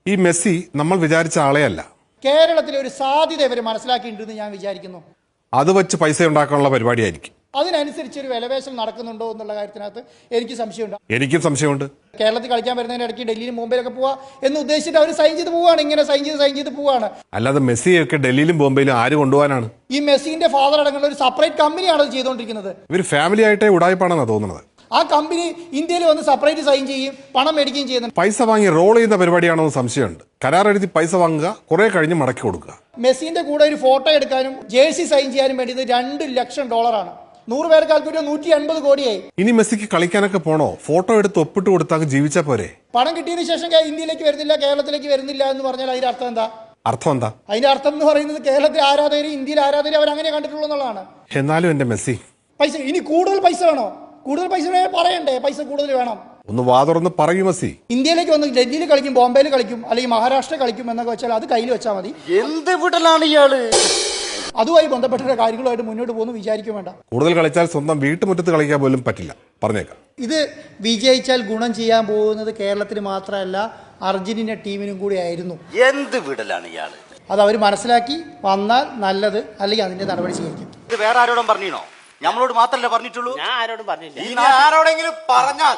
ഈ മെസ്സി നമ്മൾ വിചാരിച്ച ആളെയല്ല. കേരളത്തിലെ ഒരു സാധ്യത ഇവർ മനസ്സിലാക്കിയിട്ടുണ്ടെന്ന് ഞാൻ വിചാരിക്കുന്നു. അത് വെച്ച് പൈസ ഉണ്ടാക്കാനുള്ള പരിപാടിയായിരിക്കും. അതിനനുസരിച്ച് ഒരു വിലപേശൽ നടക്കുന്നുണ്ടോ എന്നുള്ള കാര്യത്തിനകത്ത് എനിക്ക് സംശയമുണ്ട്. എനിക്കും സംശയമുണ്ട്. കേരളത്തിൽ കളിക്കാൻ വരുന്നതിന് ഇടയ്ക്ക് ഡൽഹിയിലും മുംബൈയിലൊക്കെ പോവാ എന്ന് ഉദ്ദേശിച്ചിട്ട് അവർ സൈൻ ചെയ്ത് പോവാണ്. ഇങ്ങനെ സൈൻ ചെയ്ത് പോവാണ്. അല്ലാതെ മെസ്സിയൊക്കെ ഡൽഹിയിലും ബോംബെയിലും ആര് കൊണ്ടുപോകാനാണ്? ഈ മെസ്സിന്റെ ഫാദർ അടങ്ങുന്ന ഒരു സെപ്പറേറ്റ് കമ്പനിയാണ് അത് ചെയ്തുകൊണ്ടിരിക്കുന്നത്. ഇവർ ഫാമിലി ആയിട്ടേ ഉടായ്പാണെന്നാണ് തോന്നുന്നത്. ആ കമ്പനി ഇന്ത്യയിൽ വന്ന് സെപ്പറേറ്റ് സൈൻ ചെയ്യും, പണം മേടിക്കുകയും ചെയ്യുന്നുണ്ട്. പൈസ വാങ്ങി റോൾ ചെയ്യുന്ന പരിപാടിയാണോ എന്ന് സംശയമുണ്ട്. കരാർ എഴുതി പൈസ വാങ്ങുക, കുറെ കഴിഞ്ഞ് മടക്കി കൊടുക്കുക. മെസ്സിന്റെ കൂടെ ഒരു ഫോട്ടോ എടുക്കാനും ജേഴ്സി സൈൻ ചെയ്യാനും വേണ്ടിയത് $2 ലക്ഷം. 100 പേർക്ക് ആൾക്കൂടി 150 കോടിയായി. ഇനി മെസ്സിക്ക് കളിക്കാനൊക്കെ പോണോ? ഫോട്ടോ എടുത്ത് ഒപ്പിട്ട് കൊടുത്താൽ ജീവിച്ചാ പോരെ? പണം കിട്ടിയതിനു ശേഷം ഇന്ത്യയിലേക്ക് വരുന്നില്ല, കേരളത്തിലേക്ക് വരുന്നില്ല എന്ന് പറഞ്ഞാൽ അതിന്റെ അർത്ഥം എന്താ? അതിന്റെ അർത്ഥം എന്ന് പറയുന്നത് കേരളത്തിലെ ആരാധകരും ഇന്ത്യയിലെ ആരാധകരും അവർ അങ്ങനെ കണ്ടിട്ടുള്ളൂ എന്നുള്ളതാണ്. എന്നാലും എന്റെ മെസ്സി പൈസ ഇനി കൂടുതൽ പൈസ വേണോ? കൂടുതൽ പൈസ പറയണ്ടേ? പൈസ കൂടുതൽ വേണം. ഒന്ന് വാതുറന്ന് പറയൂ മെസ്സി. ഇന്ത്യയിലേക്ക് വന്ന് ഡൽഹിയിൽ കളിക്കും, ബോംബെയിൽ കളിക്കും, അല്ലെങ്കിൽ മഹാരാഷ്ട്ര കളിക്കും എന്നൊക്കെ വെച്ചാൽ അത് കയ്യിൽ വെച്ചാൽ മതി. എന്ത് വിടലാണ് ഇയാള്? അതുമായി ബന്ധപ്പെട്ട കാര്യങ്ങളുമായിട്ട് മുന്നോട്ട് പോകുന്നു വിചാരിക്കും വേണ്ട. കൂടുതൽ കളിച്ചാൽ സ്വന്തം വീട്ടുമുറ്റത്ത് കളിക്കാൻ പോലും പറ്റില്ല, പറഞ്ഞേക്കാം. ഇത് വിജയിച്ചാൽ ഗുണം ചെയ്യാൻ പോകുന്നത് കേരളത്തിന് മാത്രമല്ല അർജന്റീന ടീമിനും കൂടി ആയിരുന്നു. എന്ത് വിടലാണ് ഇയാള്? അത് അവർ മനസ്സിലാക്കി വന്നാൽ നല്ലത്, അല്ലെങ്കിൽ അതിന്റെ നടപടി സ്വീകരിക്കും. ഇത് വേറെ ആരോടും പറഞ്ഞോ? നമ്മളോട് മാത്രല്ലേ പറഞ്ഞിട്ടുള്ളൂ? ഞാൻ ആരോടും പറഞ്ഞില്ല. ആരോടെങ്കിലും പറഞ്ഞാൽ